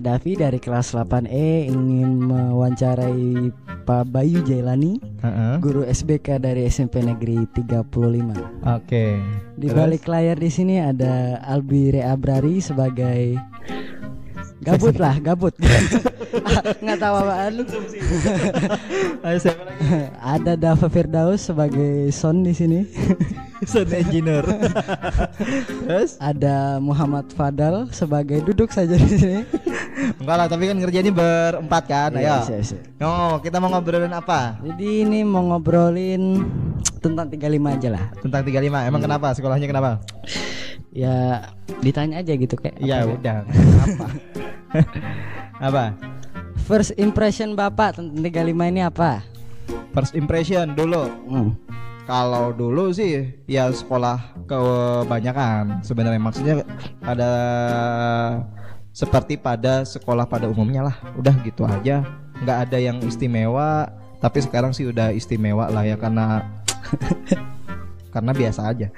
Kadafi dari kelas 8E ingin mewawancarai Pak Bayu Jailani, guru SBK dari SMP Negeri 35. Oke. Di balik layar di sini ada Albi Reabrari sebagai gabut. Nggak tahu apaan. Ayo siapa lagi? Ada Dava Firdaus sebagai sound di sini. Sound engineer. Terus ada Muhammad Fadal sebagai duduk saja di sini. enggak lah, tapi kan ngerjainnya berempat kan. Ayo. Iya. Oh, kita mau ngobrolin apa? Jadi ini mau ngobrolin tentang 35 aja lah. Tentang 35. Emang kenapa? Sekolahnya kenapa? Ya ditanya aja gitu kayak. Ya apa udah. Apa? Apa? First impression Bapak tentang 35 ini apa? First impression dulu. Kalau dulu sih ya sekolah kebanyakan sebenarnya, maksudnya pada seperti pada sekolah pada umumnya lah, udah gitu aja, nggak ada yang istimewa. Tapi sekarang sih udah istimewa lah ya, karena karena biasa aja.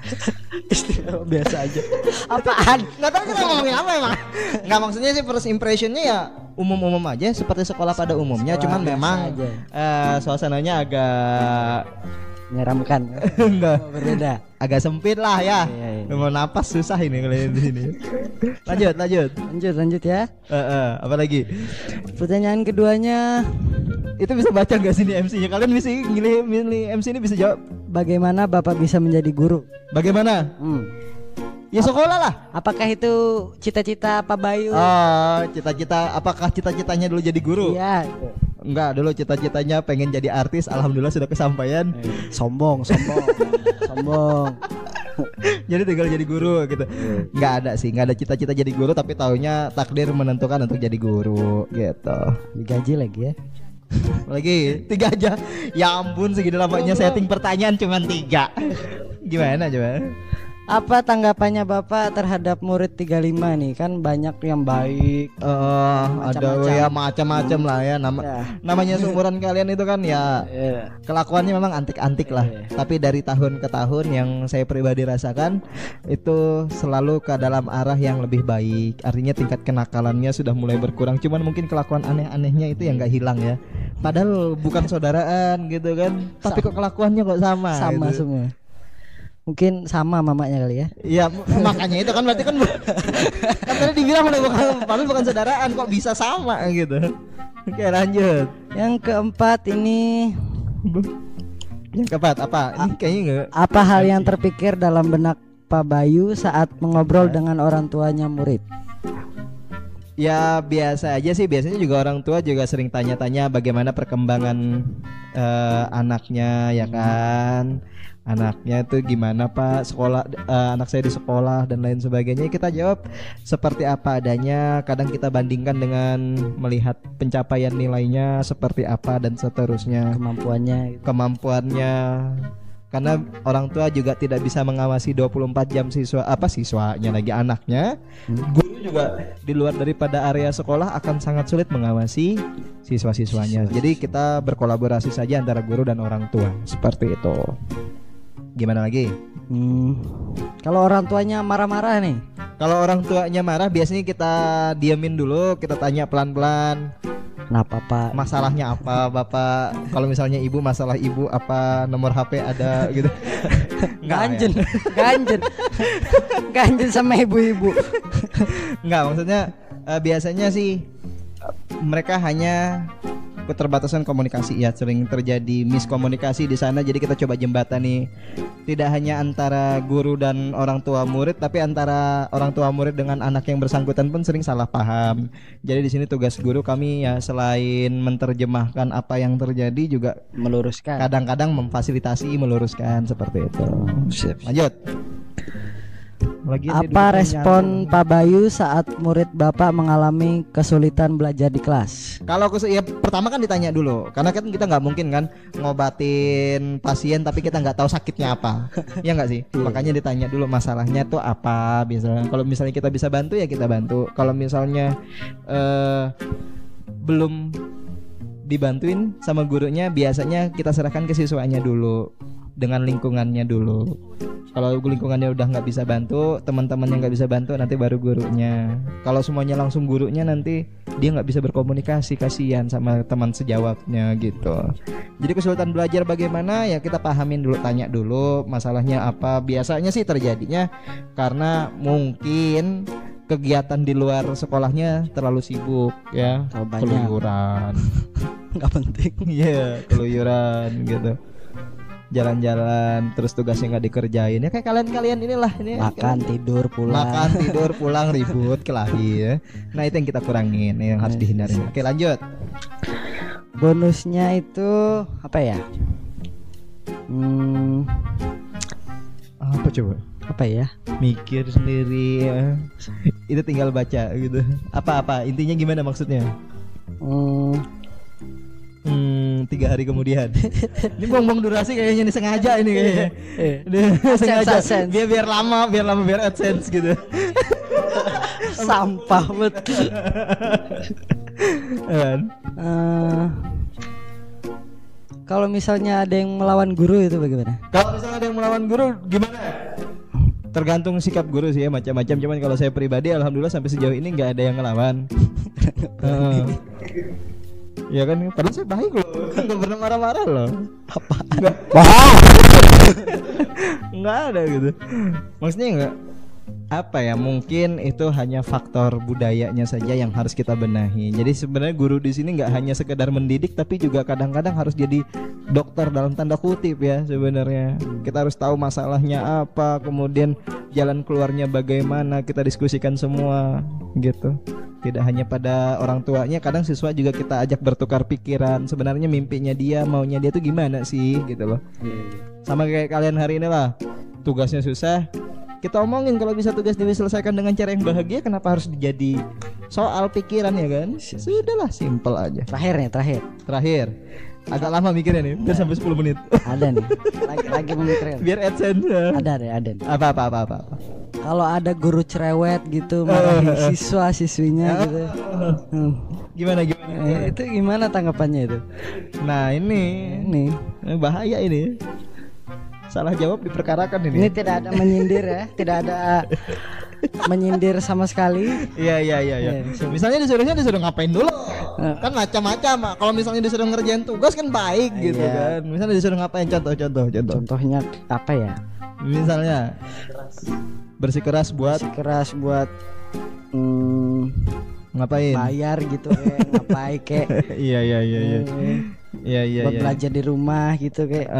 Istimewa biasa aja. Apaan? Nggak tahu kita ngomongin apa emang. Nggak, maksudnya sih first impressionnya ya umum-umum aja seperti sekolah pada umumnya, Sekolah cuman memang suasananya agak menyeramkan. enggak, berbeda, agak sempit lah ya. Iya. Mau napas susah ini kalau di sini. Lanjut ya. Apa lagi? Pertanyaan keduanya, itu bisa baca nggak sih ini MC-nya? Kalian bisa milih MC ini bisa jawab. bagaimana Bapak bisa menjadi guru? Bagaimana? Ya sekolah lah. Apakah itu cita-cita Pak Bayu? Oh, cita-cita. Apakah cita-citanya dulu jadi guru? Iya. Enggak, dulu cita-citanya pengen jadi artis. Alhamdulillah sudah kesampaian. Sombong. Jadi tinggal jadi guru gitu. Enggak ada sih, enggak ada cita-cita jadi guru, tapi taunya takdir menentukan untuk jadi guru gitu. Digaji lagi ya. Lagi 3 aja. Ya ampun, segini lamanya setting pertanyaan cuma 3. Gimana coba? Apa tanggapannya Bapak terhadap murid 35 nih? Kan banyak yang baik, ada ya macam-macam lah ya. Namanya seumuran kalian itu kan ya kelakuannya memang antik-antik lah. Tapi dari tahun ke tahun yang saya pribadi rasakan itu selalu ke dalam arah yang lebih baik. Artinya tingkat kenakalannya sudah mulai berkurang. Cuman mungkin kelakuan aneh-anehnya itu yang nggak hilang ya. Padahal bukan saudaraan gitu kan. Tapi kok kelakuannya kok sama gitu. Semua. Mungkin sama mamanya kali ya. Iya, makanya itu kan berarti kan kan tadi dibilang bukan saudaraan, kok bisa sama gitu. Oke, lanjut. Yang keempat ini. Yang keempat apa? Ini kayaknya enggak. Apa hal yang terpikir dalam benak Pak Bayu saat mengobrol dengan orang tuanya murid? Ya biasa aja sih, biasanya juga orang tua juga sering tanya-tanya bagaimana perkembangan anaknya ya kan. Anaknya itu gimana Pak, sekolah anak saya di sekolah dan lain sebagainya. Kita jawab seperti apa adanya. Kadang kita bandingkan dengan melihat pencapaian nilainya seperti apa dan seterusnya, kemampuannya. Karena orang tua juga tidak bisa mengawasi 24 jam siswanya lagi anaknya. Guru juga di luar daripada area sekolah akan sangat sulit mengawasi siswa-siswanya. Jadi kita berkolaborasi saja antara guru dan orang tua, seperti itu. Gimana lagi? Kalau orang tuanya marah-marah nih. Kalau orang tuanya marah biasanya kita diamin dulu, kita tanya pelan-pelan. Kenapa Pak? Masalahnya apa Bapak? Kalau misalnya ibu, masalah ibu apa, nomor HP ada gitu. Ganjen sama ibu-ibu. Enggak, maksudnya biasanya sih mereka hanya keterbatasan komunikasi ya, sering terjadi miskomunikasi di sana. Jadi kita coba jembatani tidak hanya antara guru dan orang tua murid, tapi antara orang tua murid dengan anak yang bersangkutan pun sering salah paham. Jadi di sini tugas guru kami ya selain menerjemahkan apa yang terjadi juga meluruskan. Kadang-kadang memfasilitasi, meluruskan seperti itu. Lanjut. Apa respon Pak Bayu saat murid Bapak mengalami kesulitan belajar di kelas? Kalau ya pertama kan ditanya dulu, karena kan kita nggak mungkin kan ngobatin pasien tapi kita nggak tahu sakitnya apa, ya nggak sih? Makanya ditanya dulu masalahnya tuh apa. Kalau misalnya kita bisa bantu ya kita bantu. Kalau misalnya belum dibantuin sama gurunya, biasanya kita serahkan ke siswanya dulu, dengan lingkungannya dulu. Kalau lingkungannya udah nggak bisa bantu, teman-temannya nggak bisa bantu, nanti baru gurunya. Kalau semuanya langsung gurunya, nanti dia nggak bisa berkomunikasi, kasihan sama teman sejawatnya gitu. Jadi kesulitan belajar bagaimana ya, kita pahamin dulu, tanya dulu masalahnya apa. Biasanya sih terjadinya karena mungkin kegiatan di luar sekolahnya terlalu sibuk ya, keluyuran. Nggak penting. Iya, keluyuran gitu, jalan-jalan terus tugasnya nggak dikerjain ya, kayak kalian inilah ini makan tidur pulang ribut kelahi ya. Nah itu yang kita kurangin, yang harus dihindarin. Oke lanjut. Bonusnya itu apa ya? Apa coba? Apa ya? Mikir sendiri ya. Itu tinggal baca gitu. Apa intinya gimana maksudnya? 3 hari kemudian. Ini buang-buang durasi kayaknya, ini sengaja ini kayaknya. Sengaja biar lama biar AdSense gitu. Sampah betul. Kalau misalnya ada yang melawan guru itu bagaimana? Kalau misalnya ada yang melawan guru gimana? Tergantung sikap guru sih ya, macam-macam. Cuman kalau saya pribadi alhamdulillah sampai sejauh ini nggak ada yang ngelawan. Ya kan, padahal saya baik loh, nggak pernah marah-marah loh. Apa? Nggak ada gitu. Maksudnya nggak apa ya, mungkin itu hanya faktor budayanya saja yang harus kita benahi. Jadi sebenarnya guru di sini nggak hanya sekedar mendidik, tapi juga kadang-kadang harus jadi dokter dalam tanda kutip ya sebenarnya. Kita harus tahu masalahnya apa, kemudian jalan keluarnya bagaimana, kita diskusikan semua gitu. Tidak hanya pada orang tuanya, kadang siswa juga kita ajak bertukar pikiran. Sebenarnya mimpinya dia, maunya dia tuh gimana sih gitu loh. Sama kayak kalian hari ini lah, tugasnya susah, kita omongin kalau bisa tugas diselesaikan dengan cara yang bahagia, kenapa harus jadi soal pikiran ya kan? Sudahlah, simple aja. Terakhir. Agak lama mikirnya nih, biar sampai 10 menit. Ada nih, lagi memikirkan. Biar AdSense. Ada nih. Apa. Kalau ada guru cerewet gitu marahin siswa-siswinya gitu. Gimana? Itu gimana tanggapannya itu? Nah, ini bahaya ini. Salah jawab diperkarakan ini. Ini tidak ada menyindir ya, tidak ada menyindir sama sekali. Iya. Misalnya disuruh ngapain dulu? Kan macam-macam. Kalau misalnya disuruh ngerjain tugas kan baik gitu kan. Misalnya disuruh ngapain, contoh. Contohnya apa ya? Misalnya bersikeras buat ngapain? Bayar gitu kayak ngapain kayak. Iya. Buat belajar di rumah gitu kayak.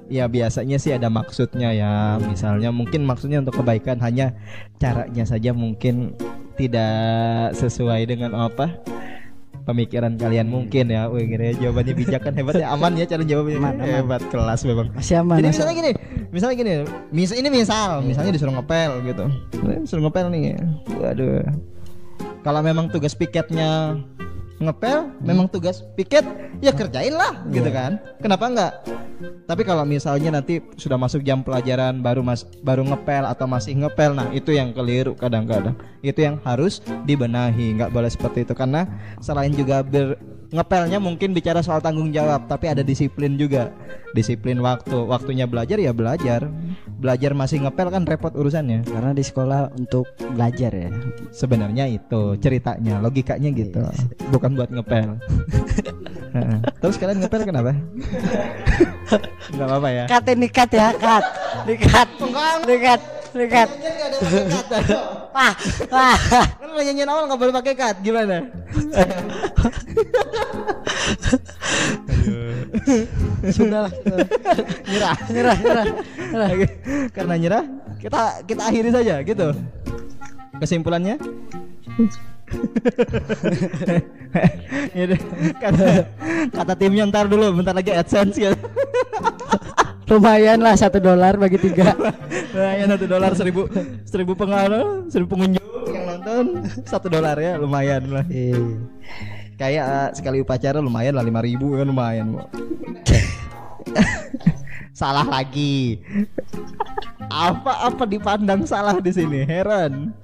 Ya biasanya sih ada maksudnya ya. Misalnya mungkin maksudnya untuk kebaikan, hanya caranya saja mungkin tidak sesuai dengan pemikiran kalian mungkin ya. Wih, gini jawabannya bijak kan, hebat ya, aman ya cara jawabnya. Hebat, kelas memang. Masih aman. Jadi misalnya gini, misalnya disuruh ngepel gitu. Disuruh ngepel nih. Waduh. Kalau memang tugas piketnya ngepel, memang tugas piket ya kerjain lah gitu kan. Kenapa enggak? Tapi kalau misalnya nanti sudah masuk jam pelajaran baru ngepel atau masih ngepel, nah itu yang keliru kadang-kadang. Itu yang harus dibenahi, nggak boleh seperti itu. Karena selain juga ngepelnya mungkin bicara soal tanggung jawab, tapi ada disiplin juga. Disiplin waktunya belajar ya belajar masih ngepel kan repot urusannya. Karena di sekolah untuk belajar ya. Sebenarnya itu ceritanya, logikanya gitu. Bukan buat ngepel. Terus kalian ngepel kenapa? Nggak apa-apa ya. Cut. Kan nyanyiin awal nggak boleh pakai cut, gimana? Sudahlah. Nyerah. Karena nyerah, kita akhiri saja gitu. Kesimpulannya? Kata timnya bentar lagi AdSense ya. Lumayan lah $1 bagi 3. Lumayan $1, 1000 pengunjung yang nonton $1 ya, lumayan lah. Kayak sekali upacara lumayan lah 5.000 kan, lumayan kok. Salah lagi. Apa dipandang salah di sini? Heran.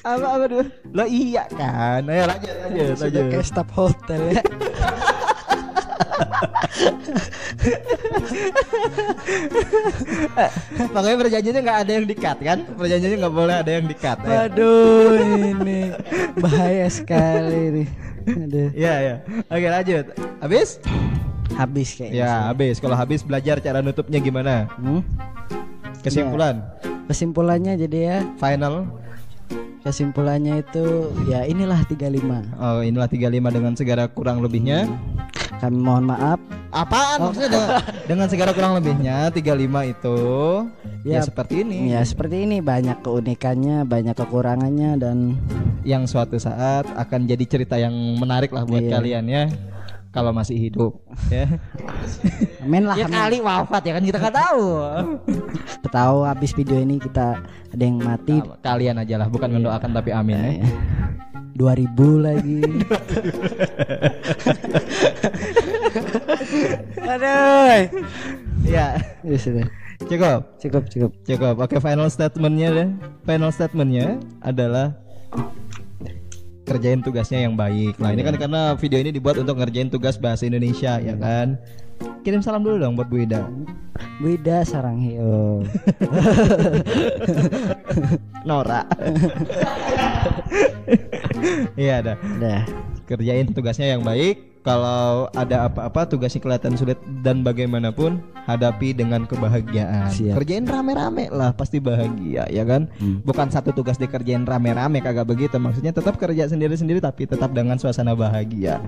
apa dulu? Lo iya kan? Ayo lanjut. Kayak staf hotel ya. Makanya perjanjiannya nggak ada yang di-cut kan? Perjanjiannya nggak boleh ada yang di-cut. Waduh, ini bahaya sekali nih. Aduh. Ya. Oke, lanjut. Habis kayaknya. Ya, habis. Kalau habis belajar cara nutupnya gimana? Kesimpulan. Kesimpulannya jadi ya. Final. Kesimpulannya itu ya inilah 35. Oh, inilah 35 dengan segala kurang lebihnya. Kami mohon maaf. Apaan maksudnya dengan segala kurang lebihnya 35 itu ya seperti ini. Ya seperti ini, banyak keunikannya, banyak kekurangannya, dan yang suatu saat akan jadi cerita yang menarik lah buat kalian ya. Kalau masih hidup ya. Amin lah. Ya kali wafat ya kan kita nggak tahu. Tahu habis video ini kita ada yang mati. Kalian aja lah, bukan mendoakan tapi amin ya. 2000 lagi. Aduh. Ya. Sudah. Cukup. Oke, final statementnya adalah kerjain tugasnya yang baik. Nah, ini kan karena video ini dibuat untuk ngerjain tugas bahasa Indonesia ya kan. Kirim salam dulu dong buat Bu Ida. Bu Ida Sarangheo. Nora. Iya dah. Kerjain tugasnya yang baik. Kalau ada apa-apa tugasnya kelihatan sulit dan bagaimanapun hadapi dengan kebahagiaan. Siap. Kerjain rame-rame lah, pasti bahagia ya kan. Bukan satu tugas dikerjain rame-rame, kagak begitu. Maksudnya tetap kerja sendiri-sendiri tapi tetap dengan suasana bahagia.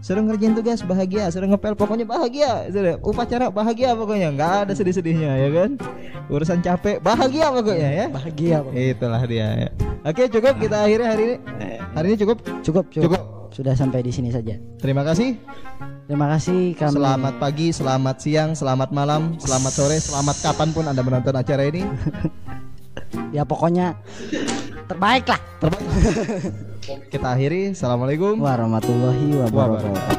Suruh ngerjain tugas bahagia, suruh ngepel pokoknya bahagia, suruh upacara bahagia pokoknya, nggak ada sedih-sedihnya ya kan. Urusan capek bahagia pokoknya ya. Bahagia pokoknya. Itulah dia ya. Oke, cukup kita akhiri hari ini. Hari ini cukup. Sudah sampai di sini saja. Terima kasih kami. Selamat pagi, selamat siang, selamat malam, selamat sore, selamat kapanpun Anda menonton acara ini. Ya pokoknya terbaik lah. Kita akhiri. Assalamualaikum warahmatullahi wabarakatuh.